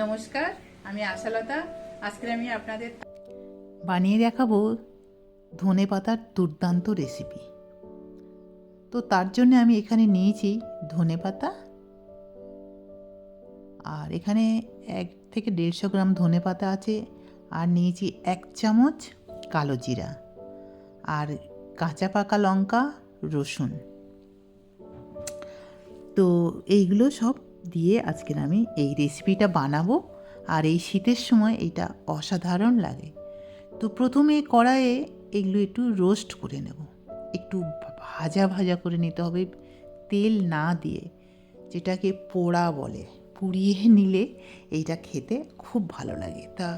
নমস্কার, আমি আশালতা। আজকে আমি আপনাদের বানিয়ে দেখাবো ধনেপাতার দুর্দান্ত রেসিপি। তো তার জন্য আমি এখানে নিয়েছি ধনেপাতা, আর এখানে 1 থেকে 150 গ্রাম ধনেপাতা আছে, আর নিয়েছি 1 চামচ কালো জিরা, আর কাঁচা পাকা লঙ্কা, রসুন। তো এইগুলো সব দিয়ে আজকের আমি এই রেসিপিটা বানাবো, আর এই শীতের সময় এইটা অসাধারণ লাগে। তো প্রথমে কড়াইয়ে এগুলো একটু রোস্ট করে নেব, একটু ভাজা ভাজা করে নিতে হবে, তেল না দিয়ে, যেটাকে পোড়া বলে। পুড়িয়ে নিলে এইটা খেতে খুব ভালো লাগে। তা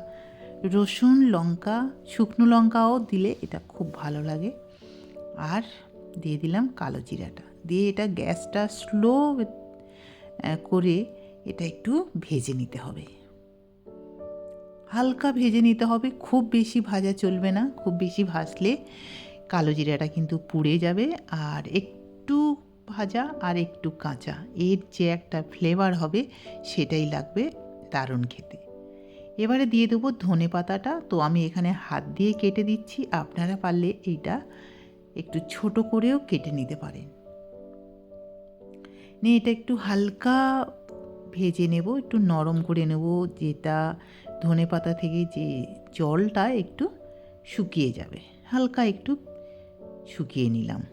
রসুন, লঙ্কা, শুকনো লঙ্কাও দিলে এটা খুব ভালো লাগে। আর দিয়ে দিলাম কালো জিরাটা, দিয়ে এটা গ্যাসটা স্লো করে এটা একটু ভেজে নিতে হবে। হালকা ভেজে নিতে হবে, খুব বেশি ভাজা চলবে না। খুব বেশি ভাজলে কালো জিরাটা কিন্তু পুড়ে যাবে। আর একটু ভাজা আর একটু কাঁচা, এর যে একটা ফ্লেভার হবে সেটাই লাগবে দারুণ খেতে। এবারে দিয়ে দেবো ধনে পাতাটা। তো আমি এখানে হাত দিয়ে কেটে দিচ্ছি, আপনারা পারলে এইটা একটু ছোট করেও কেটে নিতে পারেন। নিয়ে এটা একটু হালকা ভেজে নেব, একটু নরম করে নেব, যেটা ধনে পাতা থেকে যে জলটা একটু শুকিয়ে যাবে। হালকা একটু শুকিয়ে নিলাম।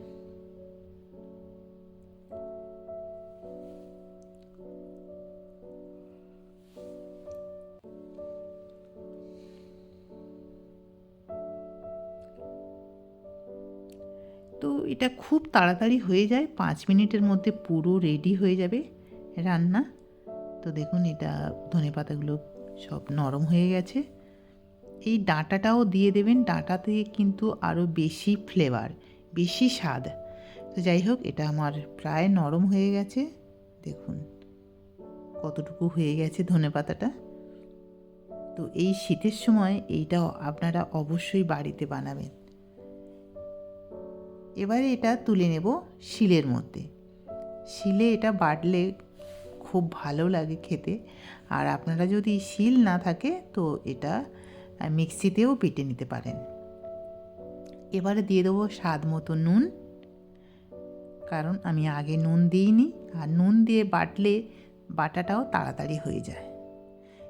তো এটা খুব তাড়াতাড়ি হয়ে যায়, 5 মিনিটের মধ্যে পুরো রেডি হয়ে যাবে রান্না। তো দেখুন এটা ধনেপাতাগুলো সব নরম হয়ে গেছে। এই ডাঁটাটাও দিয়ে দেবেন, ডাঁটাতে কিন্তু আরও বেশি ফ্লেভার, বেশি স্বাদ। তো যাই হোক, এটা আমার প্রায় নরম হয়ে গেছে। দেখুন কতটুকু হয়ে গেছে ধনেপাতাটা। তো এই শীতের সময় এইটাও আপনারা অবশ্যই বাড়িতে বানাবেন। এবারে এটা তুলে নেব শিলের মধ্যে। শিলে এটা বাটলে খুব ভালো লাগে খেতে। আর আপনারা যদি শিল না থাকে তো এটা মিক্সিতেও বেটে নিতে পারেন। এবারে দিয়ে দেবো স্বাদ মতো নুন, কারণ আমি আগে নুন দিইনি, আর নুন দিয়ে বাটলে বাটাটাও তাড়াতাড়ি হয়ে যায়।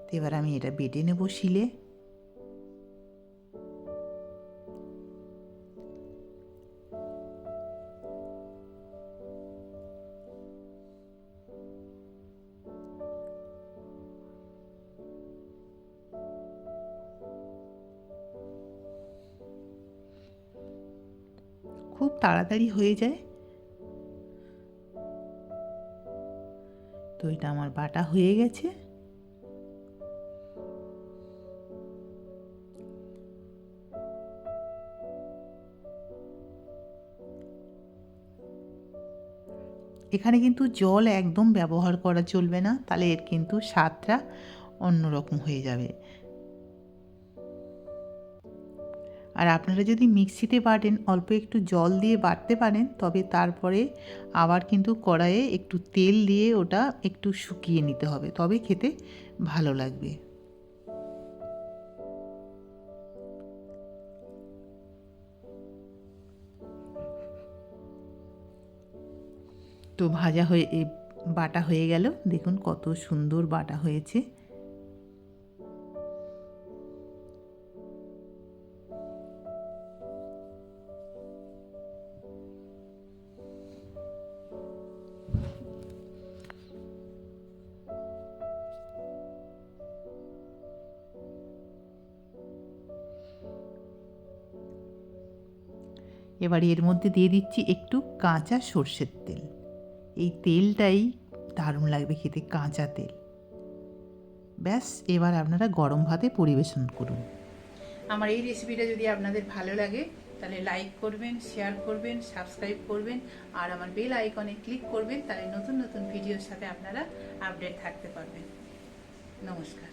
তো এবার আমি এটা বেটে নেব শিলে। খুব তাড়াতাড়ি হয়ে যায়। তো এটা আমার বাটা হয়ে গেছে। এখানে কিন্তু জল একদম ব্যবহার করা চলবে না, তাহলে এর কিন্তু স্বাদটা অন্যরকম হয়ে যাবে। আর আপনারা যদি মিক্সিতে বাটেন, অল্প একটু জল দিয়ে বাটতে পারেন, তবে তারপরে আবার কিন্তু কড়াইয়ে একটু তেল দিয়ে ওটা একটু শুকিয়ে নিতে হবে, তবে খেতে ভালো লাগবে। তো ভাজা হয়ে বাটা হয়ে গেল, দেখুন কত সুন্দর বাটা হয়েছে। এবার এর মধ্যে দিয়ে দিচ্ছি একটু কাঁচা সর্ষের তেল। এই তেলটাই দারুণ লাগবে খেতে, কাঁচা তেল। ব্যাস, এবার আপনারা গরম ভাতে পরিবেশন করুন। আমার এই রেসিপিটা যদি আপনাদের ভালো লাগে তাহলে লাইক করবেন, শেয়ার করবেন, সাবস্ক্রাইব করবেন, আর আমার বেল আইকনে ক্লিক করবেন, তাহলে নতুন নতুন ভিডিওর সাথে আপনারা আপডেট থাকতে পারবেন। নমস্কার।